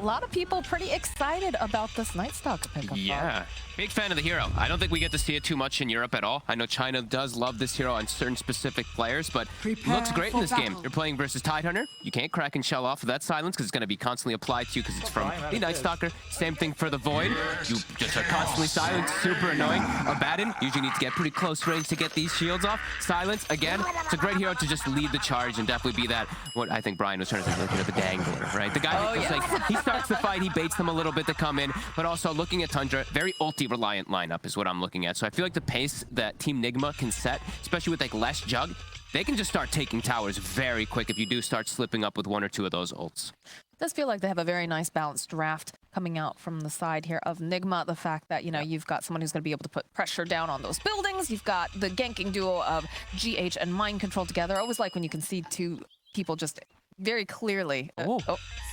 A lot of people pretty excited about this Night Stalker pickup. Yeah, big fan of the hero. I don't think we get to see it too much in Europe at all. I know China does love this hero on certain specific players, but looks great in this game. You're playing versus Tidehunter. You can't crack and shell off of that silence because it's going to be constantly applied to you because it's from the Night Stalker. Same thing for the Void. You just are constantly silent, super annoying. Abaddon usually need to get pretty close range to get these shields off. Silence, again, it's a great hero to just lead the charge and definitely be that, what I think Brian was trying to say, like, the dangler, right? The guy who's like, he starts the fight, he baits them a little bit to come in, but also looking at Tundra, very ulti-reliant lineup is what I'm looking at. So I feel like the pace that Team Nigma can set, especially with like less Jug, they can just start taking towers very quick if you do start slipping up with one or two of those ults. It does feel like they have a very nice balanced draft coming out from the side here of Nigma. The fact that, you know, you've got someone who's going to be able to put pressure down on those buildings. You've got the ganking duo of GH and Mind Control together. I always like when you can see two people just very clearly. Geez.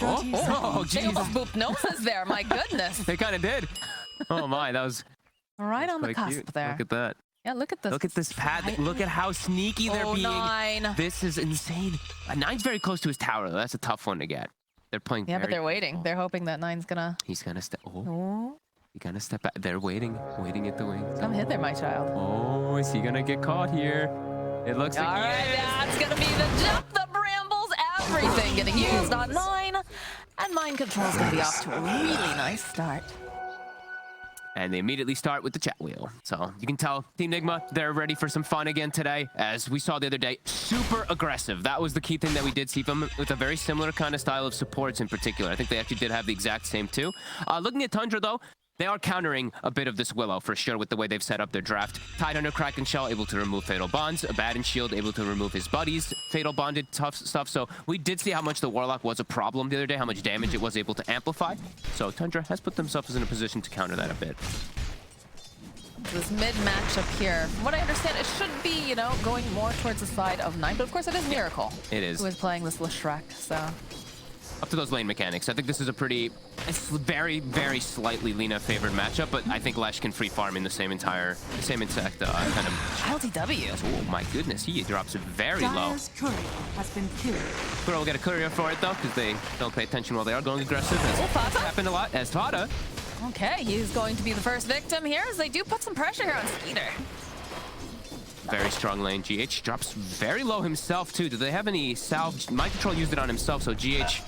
They almost booped noses there. My goodness. They kind of did. Oh my, that was right on the cusp cute. there. Look at that. Yeah, look at this. Look at this path. Look at how sneaky they're being. 9. This is insane. 9's very close to his tower, though. That's a tough one to get. They're playing. Yeah, but they're waiting. They're hoping that 9's gonna. He's gonna step. He's gonna step back. They're waiting at the wings. Come hit there, my child. Oh, is he gonna get caught here? It looks like. All right, that's gonna be the jump, the brambles, everything getting used on 9, and Mind Control's gonna be off to a really nice start. And they immediately start with the chat wheel. So you can tell Team Nigma, they're ready for some fun again today. As we saw the other day, super aggressive. That was the key thing that we did see from them, with a very similar kind of style of supports in particular. I think they actually did have the exact same too. Looking at Tundra though, they are countering a bit of this Willow for sure with the way they've set up their draft. Tidehunter, Kraken Shell able to remove Fatal Bonds. Abaddon Shield able to remove his buddies. Fatal Bonded tough stuff. So we did see how much the Warlock was a problem the other day, how much damage it was able to amplify. So Tundra has put themselves in a position to counter that a bit. This mid matchup here, from what I understand, it should be, you know, going more towards the side of 9. But of course it is Miracle. It is. Who is playing this Leshrac, so. Up to those lane mechanics. I think this is a pretty, it's very, very slightly Lina favored matchup, but I think Lesh can free farm in the same exact kind of. LTW. Oh my goodness, he drops it very low. Courier has been killed. We'll get a courier for it though, because they don't pay attention while they are going aggressive. That's happened a lot. As Tata. Okay, he's going to be the first victim here, as they do put some pressure here on Skiter. Very strong lane. GH drops very low himself too. Do they have any salve? Mind Control used it on himself, so GH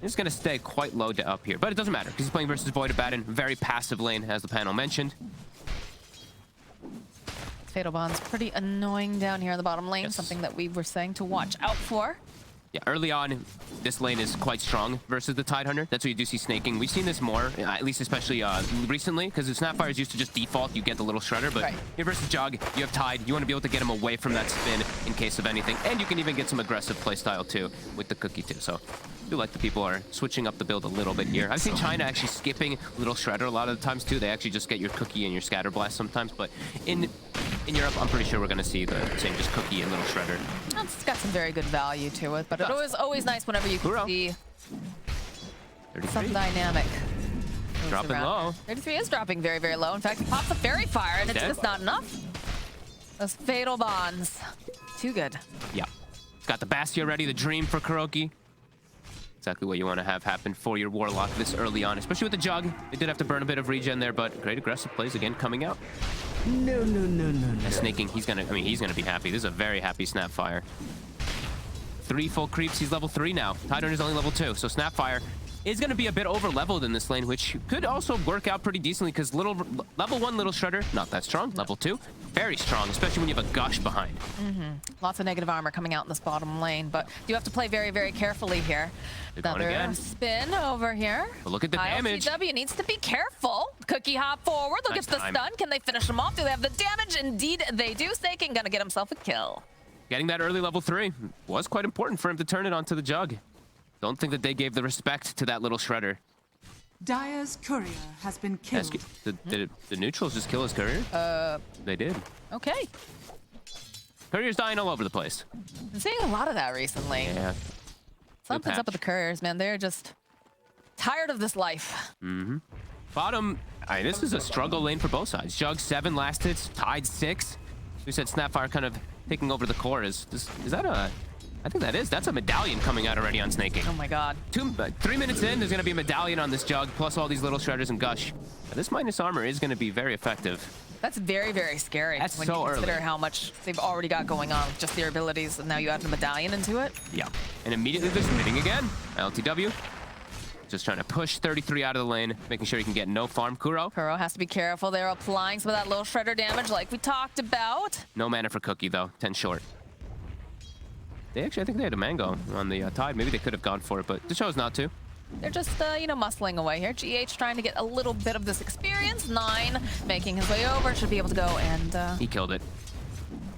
is going to stay quite low to up here. But it doesn't matter, because he's playing versus Void Abaddon. Very passive lane, as the panel mentioned. Fatal Bond's pretty annoying down here in the bottom lane, something that we were saying to watch out for. Yeah, early on, this lane is quite strong versus the Tidehunter. That's what you do see snaking. We've seen this more, at least especially recently, because the Snapfire used to just default, you get the little shredder, but here versus Jog, you have Tide. You want to be able to get him away from that spin in case of anything, and you can even get some aggressive playstyle too with the cookie too. So I feel like the people are switching up the build a little bit here. I've seen China actually skipping little shredder a lot of the times too. They actually just get your cookie and your scatter blast sometimes, but in Europe, I'm pretty sure we're going to see the same, just cookie and little shredder. It's got some very good value to it, but it's always nice whenever you can see some dynamic. Dropping low. 33 is dropping very, very low. In fact, he pops a Fairy Fire, and it's just not enough. Those Fatal Bonds. Too good. Yeah. It's got the Bastia ready, the Dream for Kuroki. Exactly what you want to have happen for your Warlock this early on, especially with the Jug. They did have to burn a bit of regen there, but great aggressive plays again coming out. No. Snaking, he's gonna be happy. This is a very happy Snapfire. 3 full creeps, he's level 3 now. Tidehunter is only level 2, so Snapfire is gonna be a bit over leveled in this lane, which could also work out pretty decently because level 1 little shredder, not that strong. Level 2, very strong, especially when you have a gush behind. Lots of negative armor coming out in this bottom lane, but you have to play very, very carefully here. Another spin over here. But look at the damage. LTW needs to be careful. Cookie hop forward. They'll get the stun. Can they finish him off? Do they have the damage? Indeed, they do. Snaking gonna get himself a kill. Getting that early level 3 was quite important for him to turn it onto the Jug. Don't think that they gave the respect to that little shredder. Dire's courier has been killed. Did the neutrals just kill his courier? They did. Okay. Courier's dying all over the place. Been seeing a lot of that recently. Yeah. Something's up with the couriers, man. They're just tired of this life. Bottom, this is a struggle lane for both sides. Jug 7 last hits, Tide 6. We said Snapfire kind of taking over the core. Is that a I think that's a medallion coming out already on Snaking. Oh my god. 3 minutes in, there's going to be a medallion on this Jug, plus all these little shredders and Gush. Now, this minus armor is going to be very effective. That's very, very scary. That's when so you consider early. how much they've already got going on with just their abilities, and now you add the medallion into it. Yeah. And immediately they're spinning again. LTW. Just trying to push 33 out of the lane, making sure he can get no farm. Kuro. Kuro has to be careful. They're applying some of that little shredder damage like we talked about. No mana for Cookie, though. 10 short. I think they had a mango on the Tide. Maybe they could have gone for it, but they chose not to. They're just, muscling away here. GH trying to get a little bit of this experience. 9 making his way over. Should be able to go and... He killed it.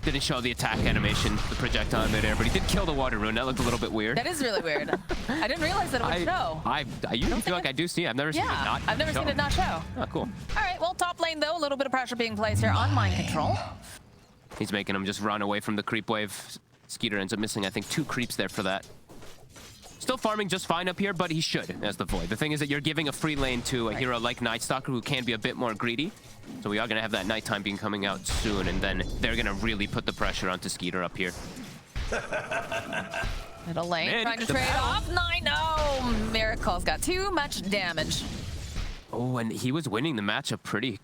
Didn't show the attack animation, the projectile in midair, but he did kill the water rune. That looked a little bit weird. That is really weird. I didn't realize that it would show. I usually feel like I do see it. I've never seen it not I've never show. seen it not show. Oh, cool. All right, well, top lane, though, a little bit of pressure being placed here on mind control. He's making him just run away from the creep wave. Skeeter ends up missing, I think, 2 creeps there for that. Still farming just fine up here, but he should as the Void. The thing is that you're giving a free lane to a hero like Nightstalker who can be a bit more greedy. So we are going to have that nighttime being coming out soon, and then they're going to really put the pressure onto Skeeter up here. Middle lane Mid, trying to the trade battle. off. 9, no! Miracle's got too much damage. Oh, and he was winning the matchup pretty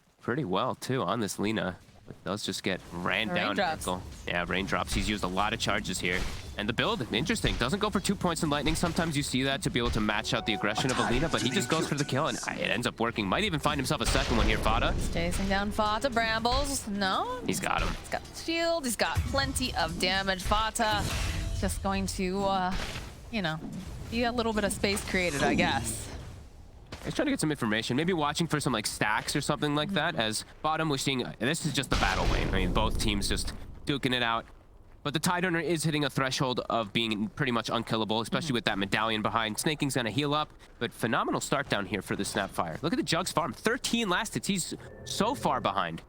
well, too, on this Lina. But those just get ran down. Raindrops. Miracle. Yeah, raindrops. He's used a lot of charges here. And the build, interesting. Doesn't go for 2 points in lightning. Sometimes you see that to be able to match out the aggression of Alina, but he just goes for the kill, and it ends up working. Might even find himself a second one here, Fada. Chasing down Fata. Brambles. No? He's got him. He's got the shield. He's got plenty of damage. Fata just going to, be a little bit of space created, I guess. He's trying to get some information, maybe watching for some like stacks or something like that. As bottom, we're seeing, this is just the battle lane. I mean, both teams just duking it out. But the Tidehunter is hitting a threshold of being pretty much unkillable, especially with that medallion behind. Snaking's gonna heal up, but phenomenal start down here for the Snapfire. Look at the Jugs farm, 13 last hits. He's so far behind.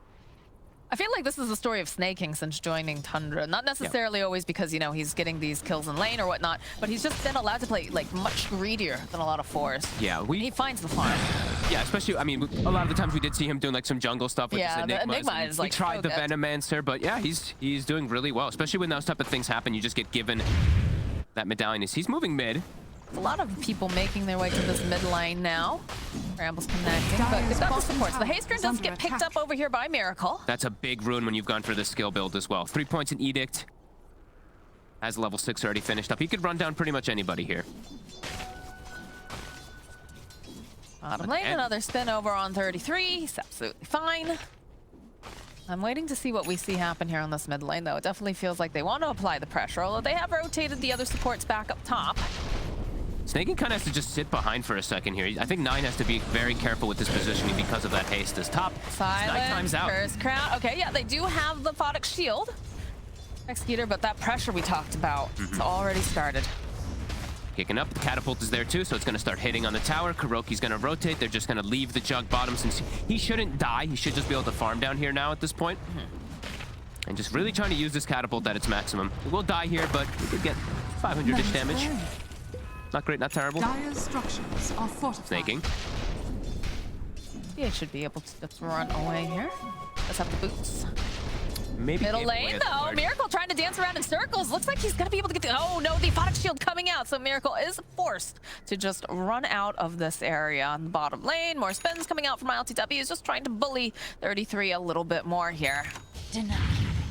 I feel like this is the story of Snaking since joining Tundra. Not necessarily always because, he's getting these kills in lane or whatnot, but he's just been allowed to play, like, much greedier than a lot of fours. Yeah, He finds the farm. Yeah, especially, I mean, a lot of the times we did see him doing like some jungle stuff with Yeah, his the Enigmas. Enigma And is, we like, tried so the good. Venomancer, but yeah, he's doing really well. Especially when those type of things happen, you just get given that medallion. He's moving mid. A lot of people making their way to this mid lane now. Brambles connecting, but they've got the support. So the haste rune does get picked up over here by Miracle. That's a big rune when you've gone for this skill build as well. 3 points in Edict. Has level 6 already finished up. He could run down pretty much anybody here. Bottom lane, another spin over on 33. He's absolutely fine. I'm waiting to see what we see happen here on this mid lane, though. It definitely feels like they want to apply the pressure, although they have rotated the other supports back up top. Snaking kind of has to just sit behind for a second here. I think 9 has to be very careful with this positioning because of that haste. As top, Silence, Nighttime's out. Curse Crown. Okay, yeah, they do have the Photic Shield. Skeeter, but that pressure we talked about, it's already started. Kicking up, the catapult is there too, so it's going to start hitting on the tower. Kuroki's going to rotate. They're just going to leave the Jug bottom since he shouldn't die. He should just be able to farm down here now at this point. And just really trying to use this catapult at its maximum. It will die here, but we could get 500-ish damage. Not great, not terrible. Dire's structures are fortified. Snaking. He should be able to just run away here. Let's have the boots. Maybe Middle gave away lane, at the though. ward. Miracle trying to dance around in circles. Looks like he's going to be able to get the... Oh, no, the Photic Shield coming out. So Miracle is forced to just run out of this area on the bottom lane. More spins coming out from LTW. He's just trying to bully 33 a little bit more here.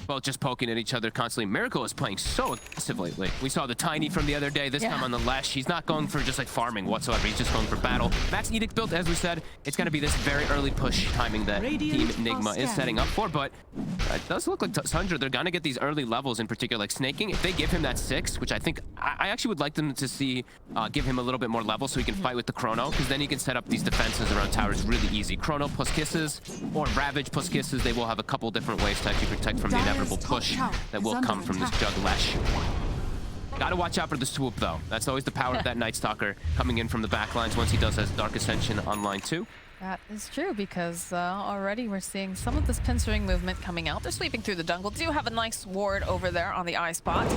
Both just poking at each other constantly. Miracle is playing so aggressive lately. We saw the Tiny from the other day, this time on the Lash. He's not going for just like farming whatsoever. He's just going for battle. Max Edict built, as we said, it's going to be this very early push timing that Team Nigma is setting up for, but it does look like Tundra, they're going to get these early levels in particular, like Snaking. If they give him that 6, which I think, I actually would like them to see, give him a little bit more level so he can fight with the Chrono, because then he can set up these defenses around towers really easy. Chrono plus Kisses, or Ravage plus Kisses, they will have a couple different ways to actually protect from the inevitable push that will come from this Jug Lash. Gotta watch out for the swoop, though. That's always the power of that Night Stalker coming in from the back lines once he does his Dark Ascension online too. That is true, because already we're seeing some of this pincer movement coming out. They're sweeping through the jungle. Do have a nice ward over there on the eye spot,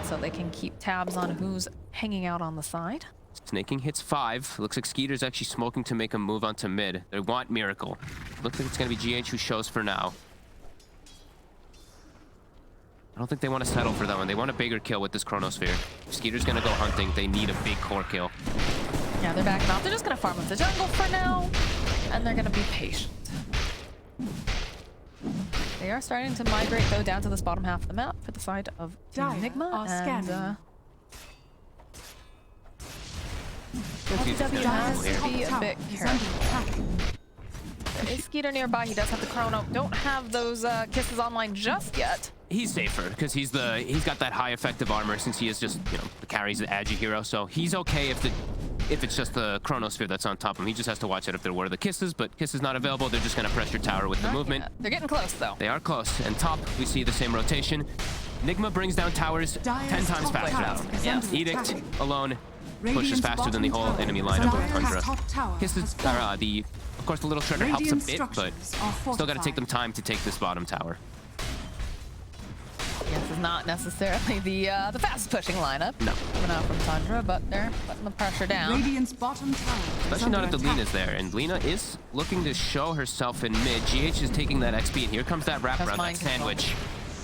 so they can keep tabs on who's hanging out on the side. Snaking hits 5. Looks like Skeeter's actually smoking to make a move onto mid. They want Miracle. Looks like it's going to be GH who shows for now. I don't think they want to settle for that one. They want a bigger kill with this Chronosphere. If Skiter's going to go hunting, they need a big core kill. Yeah, they're backing off. They're just going to farm up the jungle for now, and they're going to be patient. They are starting to migrate, though, down to this bottom half of the map for the side of Team Nigma. And LTW has to be a bit careful. There is Skiter nearby. He does have the Chrono. Don't have those kisses online just yet. He's safer because he's got that high effective armor since he is just, you know, the carry's the agi hero. So he's okay if it's just the Chronosphere that's on top of him. He just has to watch out if there were the kisses, but kisses not available. They're just going to press your tower with the movement. Yet. They're getting close, though. They are close. And top, we see the same rotation. Nigma brings down towers 10 times faster. Yeah. Edict alone pushes faster than the whole enemy lineup of Tundra. Kisses are of course, the little shredder helps a bit, but still got to take them time to take this bottom tower. Yeah, this is not necessarily the fastest pushing lineup. No. Coming out from Tundra, but they're putting the pressure down. Radiant's bottom tower. Especially not if the Lena's there, and Lena is looking to show herself in mid. GH is taking that XP, and here comes that wraparound, that sandwich.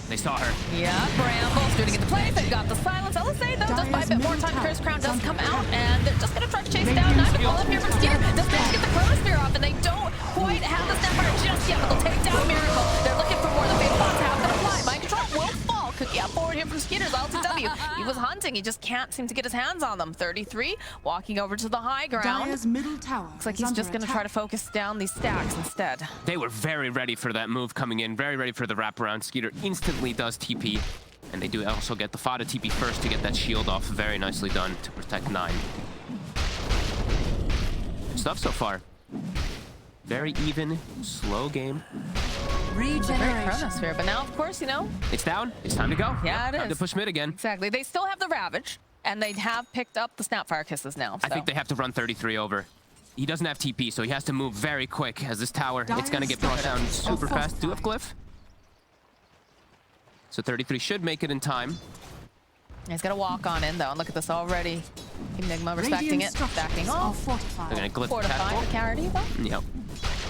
They saw her. Yeah, Brambles doing it to place. They've got the silence. LSA, though, does buy a bit more time. Curse Crown does come out, and they're just going to try to chase down Nigma. Pull up here from Steer. Does manage to get the Chronosphere off, and they don't quite have the Snapfire just yet, but they'll take down Miracle. They're looking for more. The Fate Bots have been applied. Mind Control will fall. Cookie out forward here from Skiter's LTW. He was hunting. He just can't seem to get his hands on them. 33, walking over to the high ground. Dire's middle tower. Looks like he's just going to try to focus down these stacks instead. They were very ready for that move coming in, very ready for the wraparound. Skiter instantly does TP, and they do also get the Fada TP first to get that shield off. Very nicely done to protect 9. Good stuff so far. Very even, slow game. Great Chronosphere, but now, of course, you know. It's down. It's time to go. Yeah, it is. Time to push mid again. Exactly. They still have the Ravage, and they have picked up the Snapfire Kisses now. So. I think they have to run 33 over. He doesn't have TP, so he has to move very quick as this tower, it's going to get brought down super fast. Do have Glyph. So 33 should make it in time. He's got to walk on in, though, and look at this already. Team Nigma respecting it, backing off. They're going to Glyph Fortify the Caradiva. Yep.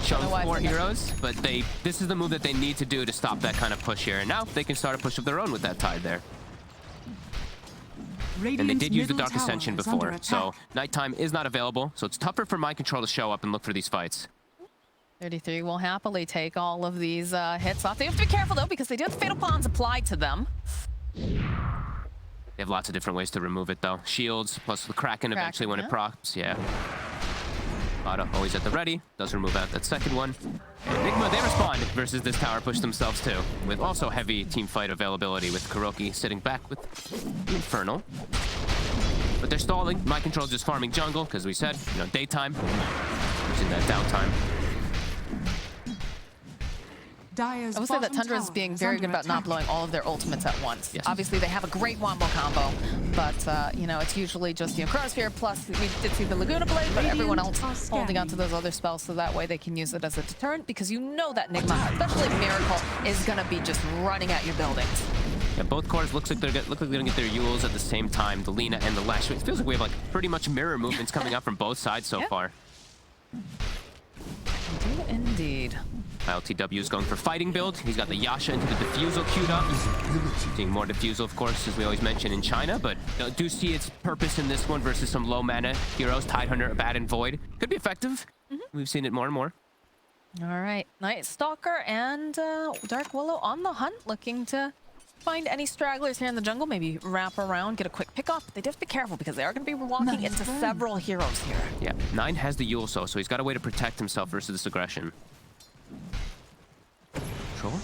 Shows 4 heroes, but this is the move that they need to do to stop that kind of push here. And now they can start a push of their own with that tide there. And they did use the Dark Ascension before, so nighttime is not available, so it's tougher for Mind Control to show up and look for these fights. 33 will happily take all of these hits off. They have to be careful, though, because they do have the Fatal Pawns applied to them. They have lots of different ways to remove it, though. Shields, plus the Kraken eventually when it procs, yeah. Fada always at the ready, does remove out that second one. And Nigma, they respond versus this tower push themselves too, with also heavy team fight availability with Kuroki sitting back with the Infernal. But they're stalling. Mind Control just farming jungle, because we said, you know, daytime, using that downtime. I would say that Tundra is being very good about not blowing all of their ultimates at once. Yes. Obviously, they have a great wombo combo, but, you know, it's usually just, you know, Chronosphere, plus we did see the Laguna Blade, but everyone else holding on to those other spells, so that way they can use it as a deterrent, because you know that Nigma, especially Miracle, is going to be just running at your buildings. Yeah, both cores look like they're gonna get their Yules at the same time, the Lena and the Lash. It feels like we have like pretty much mirror movements coming out from both sides so far. Indeed. LTW is going for fighting build. He's got the Yasha into the Diffusal queued up. Seeing more Diffusal, of course, as we always mention in China, but do see its purpose in this one versus some low mana heroes. Tidehunter, Bad and Void. Could be effective. We've seen it more and more. All right. Night Stalker and Dark Willow on the hunt, looking to find any stragglers here in the jungle, maybe wrap around, get a quick pick up. They do have to be careful because they are going to be walking into several heroes here. Yeah, 9 has the Yule so he's got a way to protect himself versus this aggression.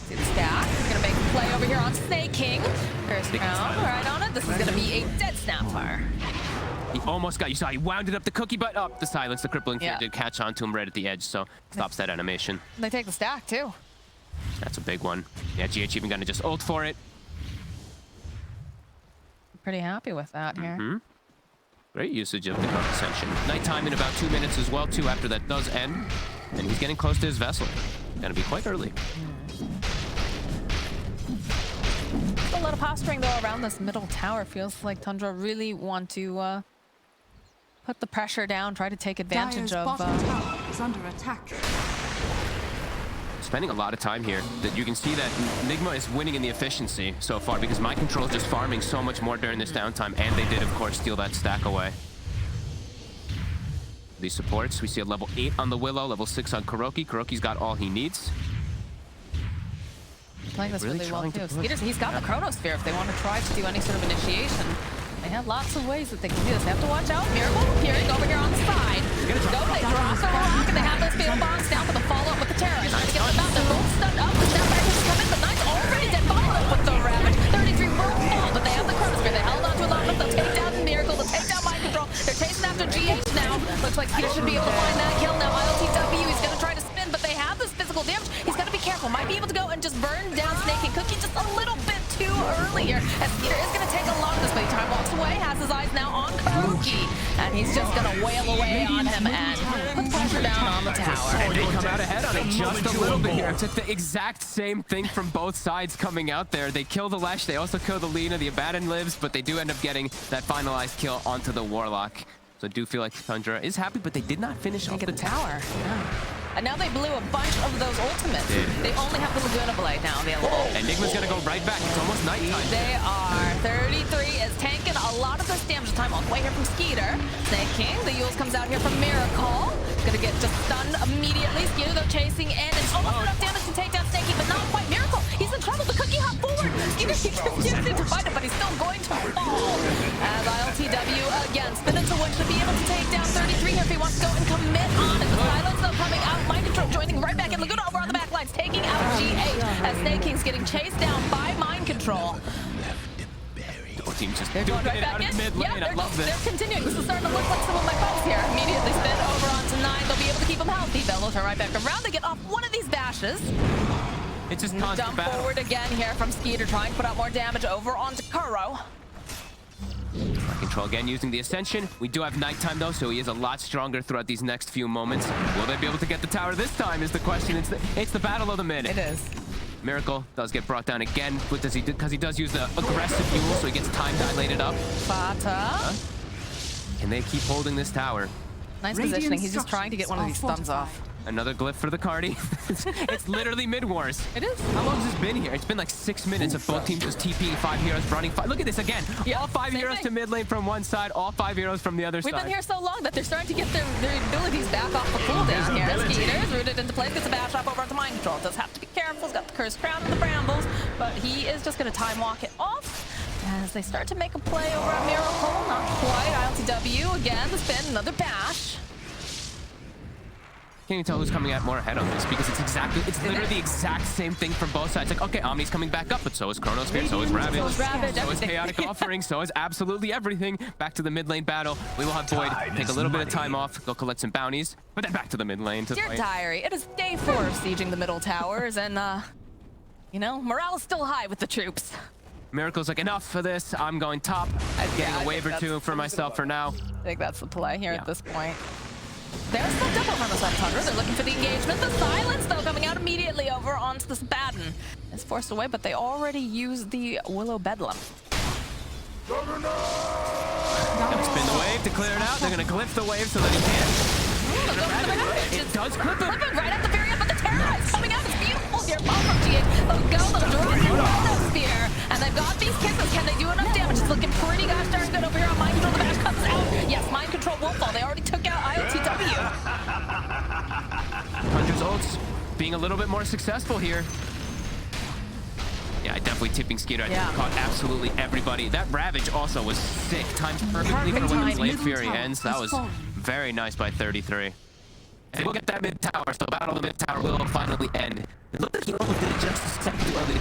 See the stack. He's going to make a play over here on Snake King. First round, right on it. This is going to be a dead Snapfire. He almost got, you saw, he wounded up the cookie, but up the silence. The crippling fear did catch on to him right at the edge, so stops that animation. They take the stack, too. That's a big one. Yeah, GH even going to just ult for it. Pretty happy with that here. Great usage of the Dark Ascension. Nighttime in about 2 minutes as well, too, after that does end. And he's getting close to his vessel. Gonna be quite early. A lot of posturing, though, around this middle tower. Feels like Tundra really want to put the pressure down, try to take advantage of... Tower is under attack. spending a lot of time here. That you can see that Nigma is winning in the efficiency so far because Mind Control is just farming so much more during this downtime, and they did, of course, steal that stack away. These supports, we see a level 8 on the Willow, level 6 on Kuroki. Kuroki's got all he needs. Playing this really well too. Skiter, He's got the Chronosphere if they want to try to do any sort of initiation. They have lots of ways that they can do this. They have to watch out. Miracle appearing over here on the side. Go, they drop the rock, and they have those fatal bombs down for the follow-up with the terrorists. Trying to get them out. They're both stunned up. The snapback has come in. The Knight's already dead. Follow up with the Ravage. 33 will fall, but they have the Chronosphere. They held on to a lot of them. They'll take down the Miracle. They'll take down Mind Control. They're chasing after GH now. Looks like Skiter should be able to find that kill now. ILTW, he's going to try to spin, but they have this physical damage. He's got to be careful. Might be able to go and just burn down Snake and Cookie just a little bit too early here. As Skiter is going to take a lot of this, but he time walks away, has his eyes now on Kuroki, and he's just going to wail away on him and put pressure down on the tower. And they come out ahead on it just a little bit here. It's the exact same thing from both sides coming out there. They kill the Lesh, they also kill the Lina, the Abaddon lives, but they do end up getting that finalized kill onto the Warlock. So I do feel like Tundra is happy, but they did not finish off the tower. Yeah. And now they blew a bunch of those ultimates. They only have the Laguna Blade now available. And Nigma's gonna go right back. It's almost nighttime. They are. 33 is tanking a lot of this damage time all the way here from Skiter. Snake King, the Yules comes out here from Miracle. Gonna get just stunned immediately. Skiter, they're chasing in. It's almost enough damage to take down Snake King, but not quite. Miracle, he's in trouble. The Cookie hop forward. Skiter, he continues to fight it, but he's still going to fall. As ILTW again, spin into Witch to be able to take down 33 here if he wants to go and commit on it. The silence though coming out. Mind Control joining right back in. Laguna over on the back lines, taking out G8 as Snake King's getting chased down by Mind Control. Both teams just They're going right back in. Mid lane. Yeah, I love this. They're continuing. This is starting to look like some of my foes here. Immediately spin over onto 9. They'll be able to keep them healthy. They'll turn right back around. They get off one of these bashes. It's just constant Dump battle. forward again here from Skiter, trying to put out more damage over onto Kuro. Mind Control again using the Ascension. We do have nighttime though, so he is a lot stronger throughout these next few moments. Will they be able to get the tower this time is the question. It's the battle of the minute. It is. Miracle does get brought down again. What does he do? Because he does use the aggressive Yule, so he gets time dilated up. Bata. Can they keep holding this tower? Nice positioning. He's just trying to get one of these stuns off. Another glyph for the Cardi. It's literally mid-wars. It is. How long has this been here? It's been like 6 minutes of both teams just TPing 5 heroes, running 5. Look at this again. Yeah, all 5 heroes thing. to mid lane from one side, all 5 heroes from the other side. We've been here so long that they're starting to get their abilities back off the cooldown here. Skiter is rooted into place, gets a bash up over onto Mind Control. Does have to be careful. He's got the Cursed Crown and the Brambles, but he is just going to time walk it off. As they start to make a play over at Miracle, not quite. ILTW again, the spin, another bash. Can't even tell who's coming out more ahead on this because it's literally the exact same thing from both sides. Like, okay, Omni's coming back up, but so is Chronosphere, so is Ravage, so is Chaotic Offering, so is absolutely everything. Back to the mid lane battle. We will have Void take a little bit of time off, go collect some bounties, but then back to the mid lane to Dear fight. Diary, it is day 4 of sieging the middle towers, and you know, morale is still high with the troops. Miracle's like, enough for this. I'm going top. Getting a wave or two for myself for now. I think that's the play here at this point. They're still double on the side of Tundra. They're looking for the engagement. The silence, though, coming out immediately over onto this Batten. It's forced away, but they already used the Willow Bedlam. Spin the wave to clear it out. They're going to glyph the wave so that he can't. It does clip him. Right at the very end, but the terrorize coming out. It's beautiful here. Ball from GH. They'll go. They'll drop the Chronosphere. And they've got these kisses. Can they do enough damage? It's looking pretty gosh darn good over here on Mind Control. The bash comes out. Yes, Mind Control will fall. They already took out ILTW. Tundra's ults being a little bit more successful here. Yeah, definitely tipping Skiter. I think he caught absolutely everybody. That Ravage also was sick. Timed perfectly for when the Late Fury ends. That was very nice by 33. And we'll get that mid tower, so battle of the mid tower will finally end. It looked like he almost did it just a second too early.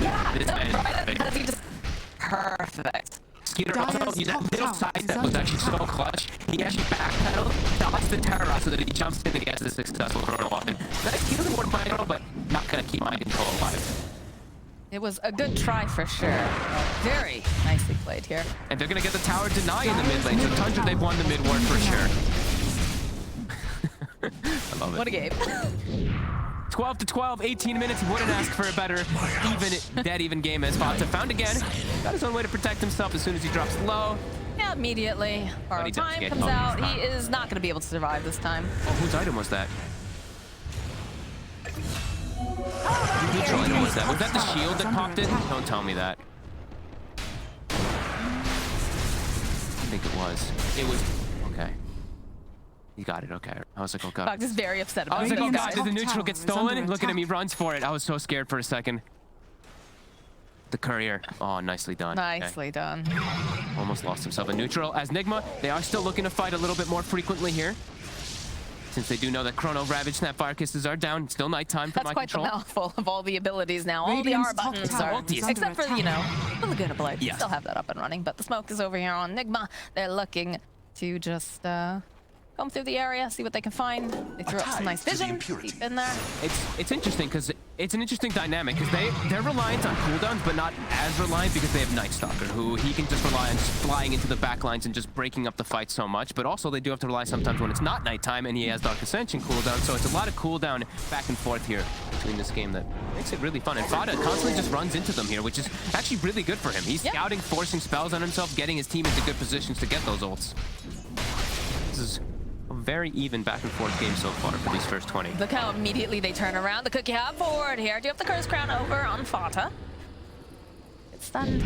Perfect. Skiter also, that middle side step was actually so clutch. He actually backpedaled, dodged the terror so that he jumps in and gets a successful Chrono off. He doesn't want Mind Control, but not going to keep Mind Control alive. It was a good try for sure. Very nicely played here. And they're going to get the tower deny in the mid lane. So Tundra, they've won the mid war for sure. I love it. What a game. 12 to 12, 18 minutes. He wouldn't ask for a better even game as Bata found again. Got his own way to protect himself as soon as he drops low. Yeah, immediately. Borrowed time comes out. He is not going to be able to survive this time. Oh, whose item was that? Neutral, I know was that. Was that the shield that popped it? Don't tell me that. I think it was. It was. Okay. You got it, okay. I was like, oh god. Fox is very upset about I was like, oh god, Radiant's did the top neutral tower get is stolen? under Looking at me, attack. runs for it. I was so scared for a second. The courier. Oh, nicely done. Nicely done. Almost lost himself a neutral. As Nigma, they are still looking to fight a little bit more frequently here. Since they do know that Chrono, Ravage, Snapfire Kisses are down. It's still nighttime for That's my quite control. the mouthful of all the abilities now. All the Radiant's R top buttons tower are, is under except for, you know, the Laguna Blade. Yes. Still have that up and running, but the smoke is over here on Nigma. They're looking to just come through the area, see what they can find. They threw up some nice vision deep in there. It's interesting because it's an interesting dynamic because they're reliant on cooldowns, but not as reliant because they have Night Stalker, who he can just rely on flying into the back lines and just breaking up the fight so much. But also they do have to rely sometimes when it's not nighttime and he has Dark Ascension cooldown. So it's a lot of cooldown back and forth here between this game that makes it really fun. And Fada constantly just runs into them here, which is actually really good for him. He's scouting, forcing spells on himself, getting his team into good positions to get those ults. This is a very even back and forth game so far for these first 20. Look how immediately they turn around. The cookie hab forward here. Do you have the Curse Crown over on Fata? It's stunned.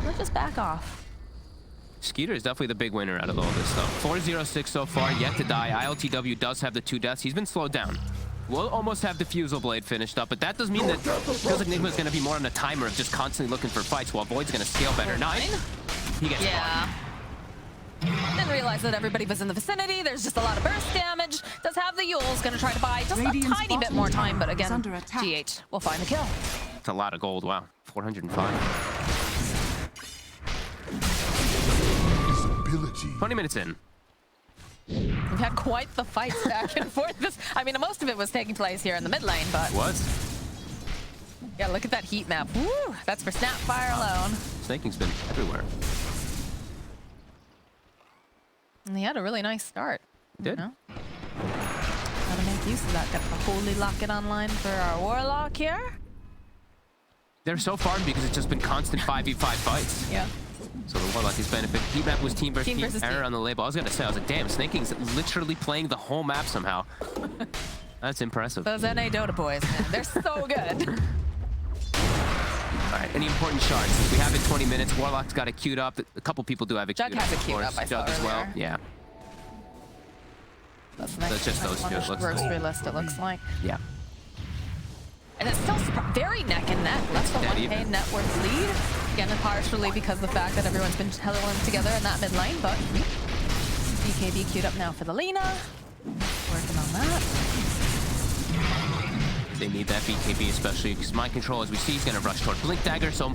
Let's just back off. Skeeter is definitely the big winner out of all this stuff. 406 so far, yet to die. ILTW does have the 2 deaths. He's been slowed down. We'll almost have the Fusel Blade finished up, but that does mean that it feels like Nigma's going to be more on a timer of just constantly looking for fights while Void's going to scale better. 9. He gets Yeah. Didn't realize that everybody was in the vicinity. There's just a lot of burst damage. Does have the Yule's gonna try to buy just Radiant's a tiny bit bottom more tower time, but is again, under attack. GH will find the kill. It's a lot of gold. Wow. 405. Visibility. 20 minutes in. We've had quite the fights back and forth. I mean, most of it was taking place here in the mid lane, but What? yeah, look at that heat map. Woo, that's for Snapfire alone. Snaking's been everywhere. And he had a really nice start. Did. You know? Gotta make use of that. Got the Holy Locket online for our Warlock here. They're so far because it's just been constant 5v5 fights. Yeah. So the Warlock is benefit. Heat map was team versus Team team. versus Error team. on the label. I was gonna say, I was like, damn, Snaking's literally playing the whole map somehow. That's impressive. Those NA Dota boys, man, they're so good. All right, any important shards? We have it 20 minutes. Warlock's got it queued up. A couple people do have it Jug queued up. has it of queued course. up, I saw Jug as well. earlier. Yeah. That's That's just those two, it looks like. grocery list, it looks like. Yeah. And it's still very neck and neck. Less than Dead 1k even. net worth lead. Again, partially because of the fact that everyone's been huddling together in that mid lane, but BKB queued up now for the Lina. Working on that. They need that BKB, especially because Mind Control, as we see, is going to rush toward Blink Dagger, so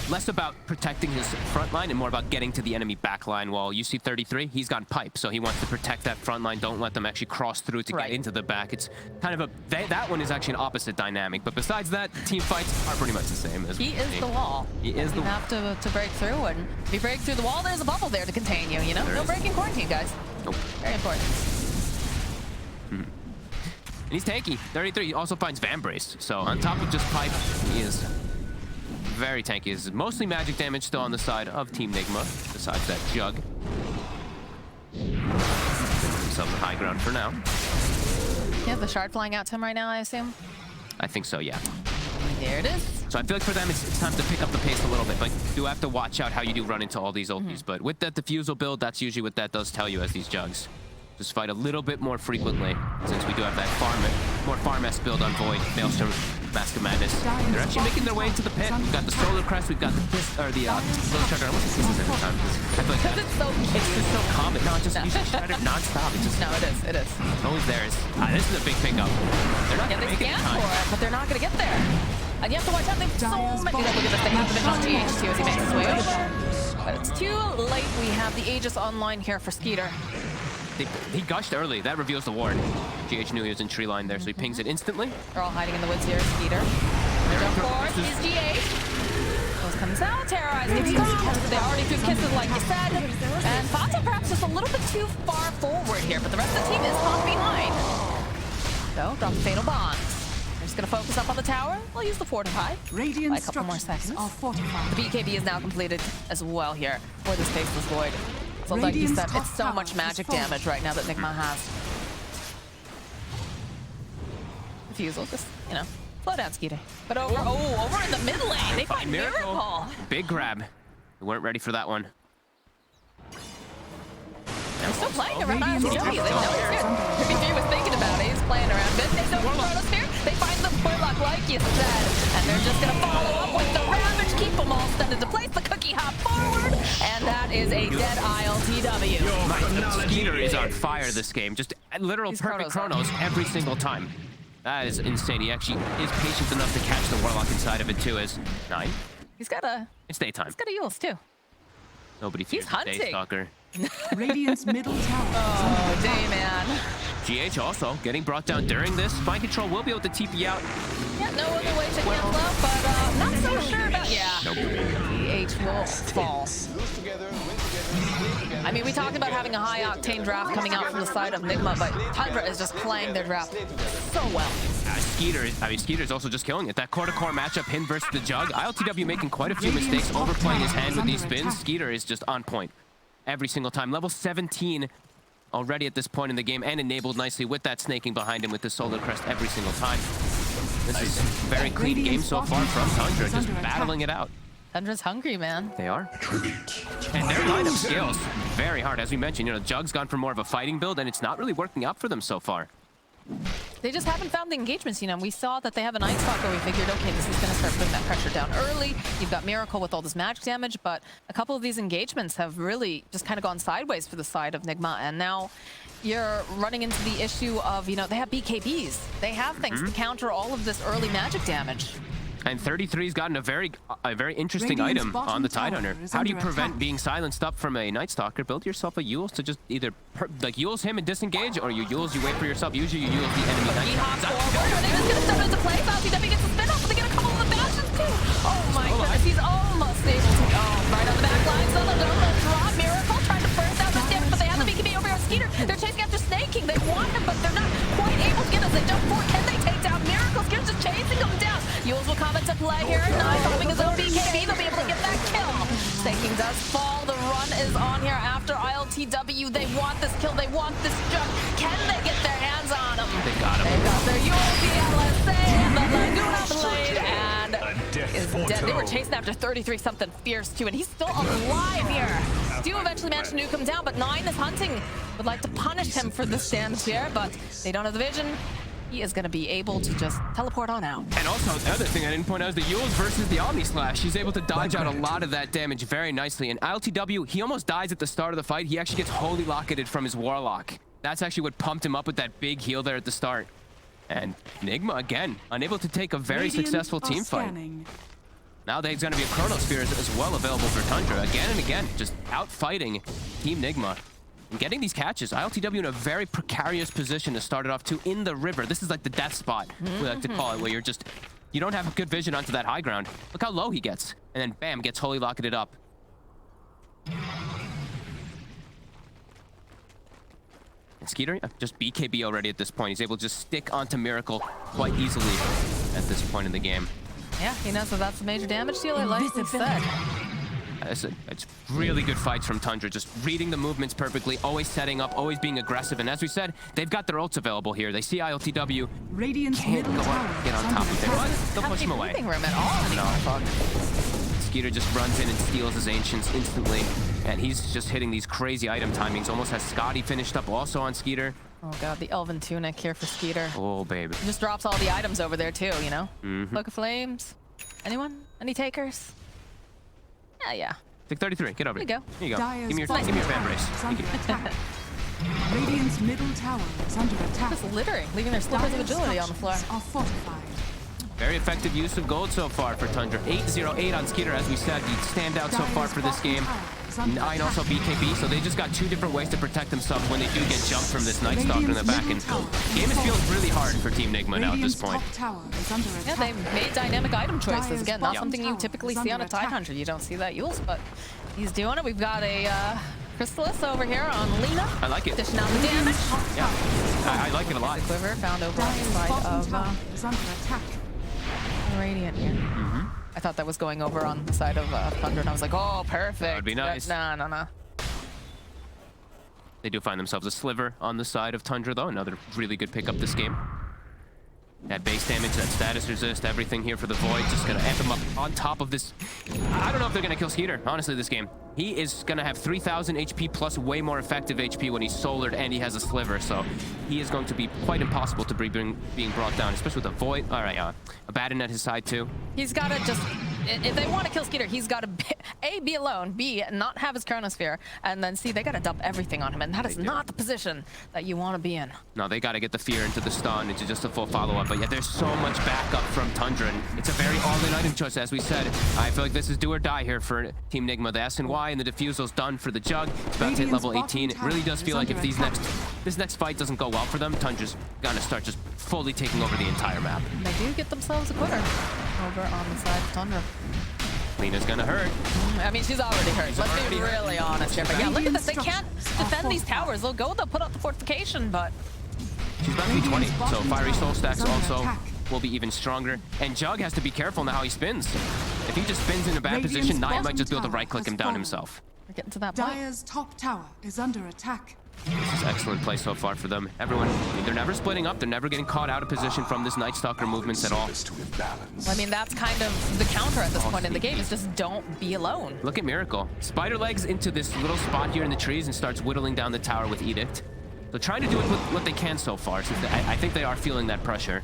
less about protecting his front line and more about getting to the enemy back line. While UC33, he's got Pipe, so he wants to protect that front line, don't let them actually cross through to Right. get into the back. It's kind of that one is actually an opposite dynamic, but besides that, team fights are pretty much the same. As He we've is seen. the wall. He is the You wall. have to break through, and if you break through the wall, there's a bubble there to contain you, you know? There No is. breaking quarantine, guys. Nope. Very important. And he's tanky. 33 he also finds Vambrace. So on top of just Pipe, he is very tanky. It's mostly magic damage still on the side of Team Nigma, besides that Jug. Himself the high ground for now. Yeah, the shard flying out to him right now, I assume. I think so, yeah. There it is. So I feel like for them, it's time to pick up the pace a little bit. But you do have to watch out how you do run into all these ultis. But with that diffusal build, that's usually what that does tell you as these Jugs. Just fight a little bit more frequently, since we do have that more farm-esque build on Void, Maelstrom, Mask of Madness. They're actually making their way into the pit. We've got the Solar Crest, we've got the Kiss, or the Solar Shredder. I almost say Kisses every time, because I feel like Because it's so cute. it's just so common. No, it's just you should shred it non-stop. It's just No, it is. It is. it's always there. This is a big pickup. They're not Yeah, they making scan time. for it, but they're not going to get there. And you have to watch out. They have so Dire's many. bottom Look at this. They have the vision on tower GH too as he makes his way over. But it's is too late. We have the Aegis online here for Skeeter. He gushed early. That reveals the ward. GH knew he was in tree line there, so he pings it instantly. They're all hiding in the woods here. Skeeter. Their jump forward is GH. Those comes out, terrorizing his top. They already threw kisses, like you said. And Fata perhaps just a little bit too far forward here, but the rest of the team is caught behind. So, drop the Fatal Bond. They're just going to focus up on the tower. We'll use the Fortify. Radiant By a couple more structures seconds. are fortified. The BKB is now completed as well here for this Faceless Void. So like you Radiant's said, top it's so much tower is magic falling. damage right now that Nigma has. confused. We'll just, you know, slow down, Skiter. But over in the mid lane, they find Miracle. Big grab. We weren't ready for that one. They're still playing around ILTW. They know it's good. 53 was thinking about it. He's playing around mid. They know Chrono here. They find the Warlock like you said. And they're just going to follow up with the Ravage. Keep them all stunned into place. The cookie hop forward. And that is a dead ILTW. Skiter is on fire this game. Just literal perfect chronos every single time. That is insane. He actually is patient enough to catch the Warlock inside of it too as 9. He's got a... It's daytime. He's got a Yules too. Nobody fears hunting. Daystalker. Radiant's middle tower. Oh, day man. GH also getting brought down during this. Mind Control will be able to TP out. Yeah, no other way to cancel out, but not so sure about... Yeah. Nope. GH will fall. I mean, we talked about having a high-octane draft coming out from the side of Nigma, but Tundra is just playing their draft so well. Skiter's also just killing it. That core-to-core matchup, him versus the Jug. ILTW making quite a few mistakes, overplaying his hand with these spins. Skiter is just on point every single time. Level 17 already at this point in the game, and enabled nicely with that snaking behind him with the Solar Crest every single time. This is a very clean game so far from Tundra, just battling it out. Tundra's hungry, man. They are. And their lineup scales very hard. As we mentioned, you know, Jug's gone for more of a fighting build, and it's not really working out for them so far. They just haven't found the engagements, you know. We saw that they have an Ice Stalker. We figured, okay, this is going to start putting that pressure down early. You've got Miracle with all this magic damage, but a couple of these engagements have really just kind of gone sideways for the side of Nigma, and now you're running into the issue of, you know, they have BKBs. They have things to counter all of this early magic damage. And 33's gotten a very interesting item on the Tidehunter. How do you prevent being silenced up from a Night Stalker? Build yourself a Yules to just either Yules him and disengage, or you Yules, you wait for yourself. Usually you Yules the enemy Night Stalker. There is going to step into play. ILTW gets a spin off, but they get a couple of the bastions too. Oh my goodness, he's almost able to go right on the back line. So the drop. Miracle trying to burst out this damage, but they have the BKB over on Skiter. They're chasing after Snaking. They want him, but they're not quite able to get us. They jump forward. Can they take down Miracle? Skiter's just chasing them down. Yules will come into play here. Not having his own BKB, they'll be able to get that kill. Snaking does fall. The run is on here after ILTW. They want this kill. They want this jump. Can they get their hands on him? They got him. They got their Yules, the LSA, and the Laguna Blade, and is dead. They were chasing after 33 something fierce too, and he's still alive here. Do eventually manage to nuke him down, but 9 is hunting. Would like to punish him for this damage here, but they don't have the vision. He is going to be able to just teleport on out. And also, the other thing I didn't point out is the Yules versus the Omni Slash. He's able to dodge out a lot of that damage very nicely. And ILTW, he almost dies at the start of the fight. He actually gets holy locketed from his Warlock. That's actually what pumped him up with that big heal there at the start. And Nigma, again, unable to take a very successful team fight. Now there's going to be a Chrono Sphere as well available for Tundra. Again and again, just out-fighting Team Nigma. And getting these catches, ILTW in a very precarious position to start it off too in the river. This is like the death spot, we like to call it, where you're just, you don't have good vision onto that high ground. Look how low he gets. And then bam, gets holy locketed up. And Skiter, just BKB already at this point. He's able to just stick onto Miracle quite easily at this point in the game. Yeah, he knows that that's a major damage deal, like we said. It's really good fights from Tundra, just reading the movements perfectly, always setting up, always being aggressive. And as we said, they've got their ults available here. They see ILTW, can't go up, get on top of it, but they'll push him away. Room at all No. Skiter just runs in and steals his Ancients instantly, and he's just hitting these crazy item timings. Almost has Scotty finished up also on Skiter. Oh god, the Elven Tunic here for Skiter. Oh, baby. He just drops all the items over there too, you know? Cloak of Flames. Anyone? Any takers? Yeah. Pick 33, get over There here. you go. Here you go. Give me your fan brace. Thank you. Radiant's middle tower is under attack. Just littering, leaving their slippers of agility on the floor. Are fortified. Very effective use of gold so far for Tundra. 808 on Skiter, as we said, the standout so far for this game. 9 also BKB, so they just got 2 different ways to protect themselves when they do get jumped from this Night Stalker in the back. And the game is feeling really hard for Team Nigma now at this point. Yeah, they made dynamic item choices. Again, not something you typically see on a Tidehunter. You don't see that Yules, but he's doing it. We've got a Chrysalis over here on Lena. I like it. Dishing out the damage. Yeah, I like it a lot. The quiver found over on the side of Radiant here. I thought that was going over on the side of Thunder, and I was like, oh, perfect. That would be nice. No. They do find themselves a sliver on the side of Tundra, though. Another really good pickup this game. That base damage, that status resist, everything here for the Void. Just gonna amp him up on top of this. I don't know if they're gonna kill Skiter, honestly, this game. He is gonna have 3,000 HP plus way more effective HP when he's solared and he has a sliver. So he is going to be quite impossible to be being brought down, especially with a Void. All right, a Batten at his side too. He's gotta just, if they want to kill Skiter, he's gotta A, be alone, B, not have his Chronosphere, and then C, they gotta dump everything on him, and that is not the position that you want to be in. No, they gotta get the fear into the stun, into just a full follow-up, but yeah, there's so much backup from Tundra, and it's a very all-in item choice, as we said. I feel like this is do or die here for Team Nigma. The S&Y and the Diffusal's done for the Jug. It's about to hit level 18. It really does feel like if this next fight doesn't go well for them, Tundra's gonna start just fully taking over the entire map. They do get themselves a quitter over on the side of Tundra. Lena's gonna hurt. I mean, she's already hurt. Let's be really honest here. But yeah, look at this. They can't defend these towers. They'll put up the fortification, but... She's about to be 20, so Fiery Soul stacks also will be even stronger. And Jug has to be careful now how he spins. If he just spins in a bad position, Knight might just be able to right-click him down himself. We're getting to that point. Dire's top tower is under attack. This is excellent play so far for them. Everyone, I mean, they're never splitting up. They're never getting caught out of position from this Night Stalker movements at all. Well, I mean, that's kind of the counter at this point in the game, is just don't be alone. Look at Miracle. Spider legs into this little spot here in the trees and starts whittling down the tower with Edict. So trying to do what they can so far. So I think they are feeling that pressure.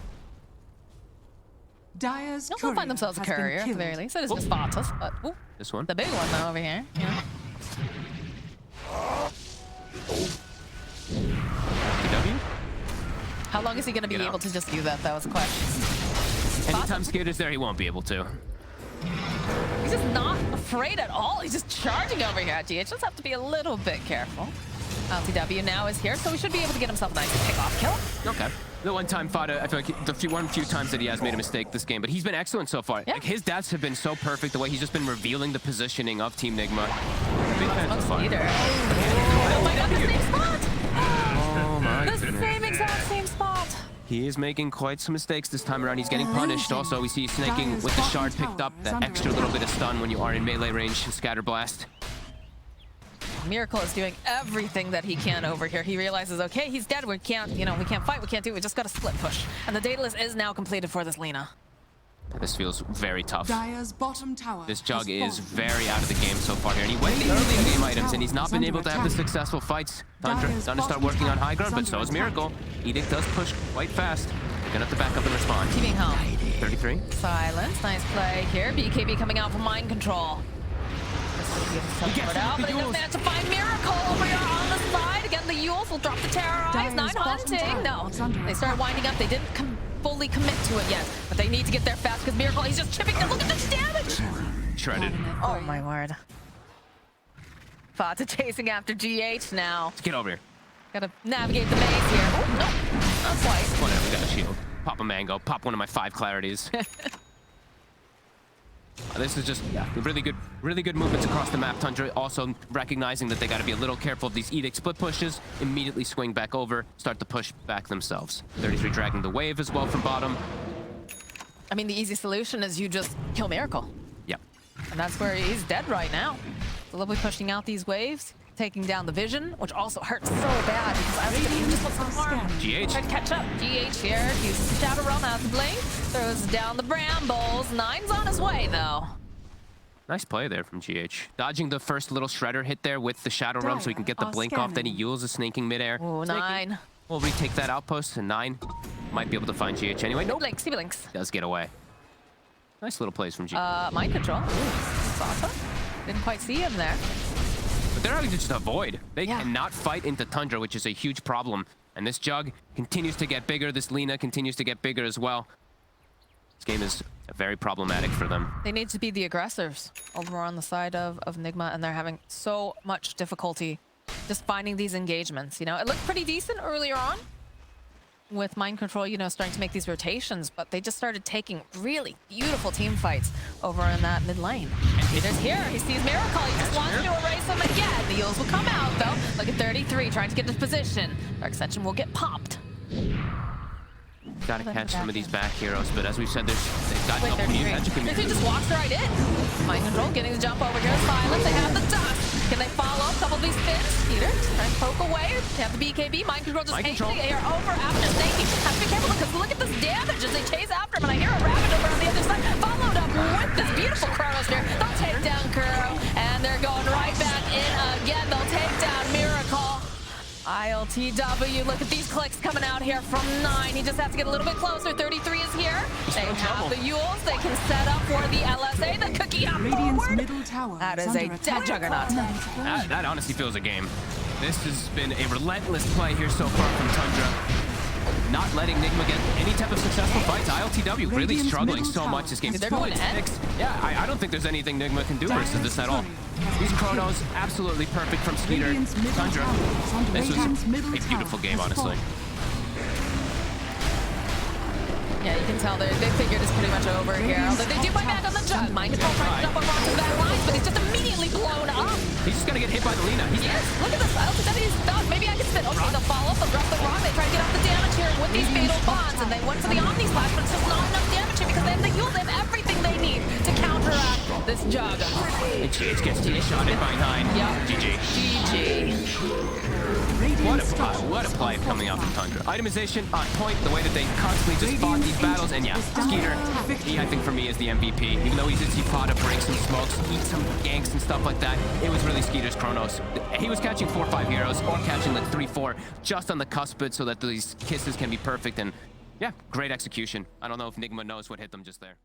Dire's They'll find themselves a courier at the very least. It is just Faceless, but ooh, this one. the big one though over here. Yeah. W? How long is he going to be able to just do that? That was a question. Anytime Skiter's there, he won't be able to. He's just not afraid at all. He's just charging over here at GH. Just have to be a little bit careful. LTW now is here, so we should be able to get himself a nice pick-off kill. Okay. The one time Fada, I feel like the few times that he has made a mistake this game, but he's been excellent so far. Yeah. Like his deaths have been so perfect, the way he's just been revealing the positioning of Team Nigma. Big fan so far. Oh my god, the same spot! Oh my The goodness. same exact same spot! He is making quite some mistakes this time around. He's getting punished. Also, we see snaking with the shard picked up. That extra little bit of stun when you are in melee range. Scatter blast. Miracle is doing everything that he can over here. He realizes, okay, he's dead. We can't, we can't fight. We can't do it. We just got to split push. And the Daedalus is now completed for this Lina. This feels very tough. Dire's bottom tower. This Jug is very out of the game so far here. And he went the early game items, and he's not been able to have the successful fights. Tundra gonna start working on high ground, but so is Miracle. Edict does push quite fast. Gonna have to back up and respond. Keeping home. 33. Silence. Nice play here. BKB coming out from mind control. But he doesn't manage to find Miracle over here on the side. Again, the Yules will drop the terrorize. Not hunting. No. They start winding up. They didn't fully commit to it yet, but they need to get there fast because Miracle, he's just chipping. Look at this damage. Shredded. Oh my word. Fata chasing after GH now. Let's get over here. Gotta navigate the maze here. Oh, no. Not quite. Whatever, we got a shield. Pop a mango. Pop one of my 5 clarities. This is just really good movements across the map. Tundra also recognizing that they got to be a little careful of these Edict split pushes. Immediately swing back over, start to push back themselves. 33 dragging the wave as well from bottom. I mean, the easy solution is you just kill Miracle. Yep. And that's where he's dead right now. So they'll be pushing out these waves, taking down the vision, which also hurts so bad because I was he just wants to farm. GH. Try to catch up. GH here uses the Shadow Realm as a blink, throws down the brambles. Nine's on his way though. Nice play there from GH. Dodging the first little shredder hit there with the Shadow Realm so he can get the blink off. Then he Yules a snaking midair. Ooh, Nine. We'll retake that outpost, and 9 might be able to find GH anyway. Nope. Blinks, he blinks. Does get away. Nice little plays from GH. Mind control. Sasa. Didn't quite see him there. But they're having to just avoid. They cannot fight into Tundra, which is a huge problem. And this Jug continues to get bigger. This Lina continues to get bigger as well. This game is very problematic for them. They need to be the aggressors over on the side of Nigma, and they're having so much difficulty just finding these engagements. It looked pretty decent earlier on with mind control, starting to make these rotations, but they just started taking really beautiful team fights over in that mid lane. And Peter's here. He sees Miracle. He just wants to erase him again. The Yules will come out, though. Look at 33, trying to get into position. Dark Ascension will get popped. Gotta catch some of these back heroes, but as we've said, they've got no He just walks right in. Mind control, getting the jump over here. Silence, they have the dust. Can they follow a couple of these spins? Skeeter trying to poke away. They have the BKB. Mind control just hangs the air over after Snakey. Have to be careful because look at this damage as they chase after him. And I hear a Ravage over on the other side. Followed up with this beautiful Chrono here. They'll take down Kuro. And they're going right back in again. They'll take down Miracle. ILTW, look at these clicks coming out here from 9. He just has to get a little bit closer. 33 is here. They have the Yules. They can set up for the LSA. The cookie up forward. Middle tower That is a dead juggernaut. That honestly feels a game. This has been a relentless play here so far from Tundra. Not letting Nigma get any type of successful fights. ILTW really struggling so much this game. They're going in. Yeah, I don't think there's anything Nigma can do versus this at all. These Chronos absolutely perfect from Skeeter. Tundra. This was a beautiful game, honestly. Yeah, you can tell they figured it's pretty much over here. Although they do fight back on the jug. Mind control trying to jump up onto the back lines, but he's just immediately blown up. He's just gonna get hit by the Lina. Yes, look at this. ILTW's done. Maybe I can spin. Okay, they'll follow up. They'll drop the rock. They try to get off the damage here with these fatal bonds. And they went for the Omni Slash, but it's just not enough damage here because they have the Yule. They have everything they need to counteract this jug. And GH gets shotted by 9. Yep. GG. GG. What a play coming out from Tundra. Itemization on point, the way that they constantly just fought these battles, and yeah, Skeeter, he I think for me is the MVP. Even though he's a T-Pata, break some smokes, eat some ganks and stuff like that, it was really Skeeter's Chronos. He was catching 4 or 5 heroes, or catching like 3, 4, just on the cusp of it so that these kisses can be perfect, and yeah, great execution. I don't know if Nigma knows what hit them just there.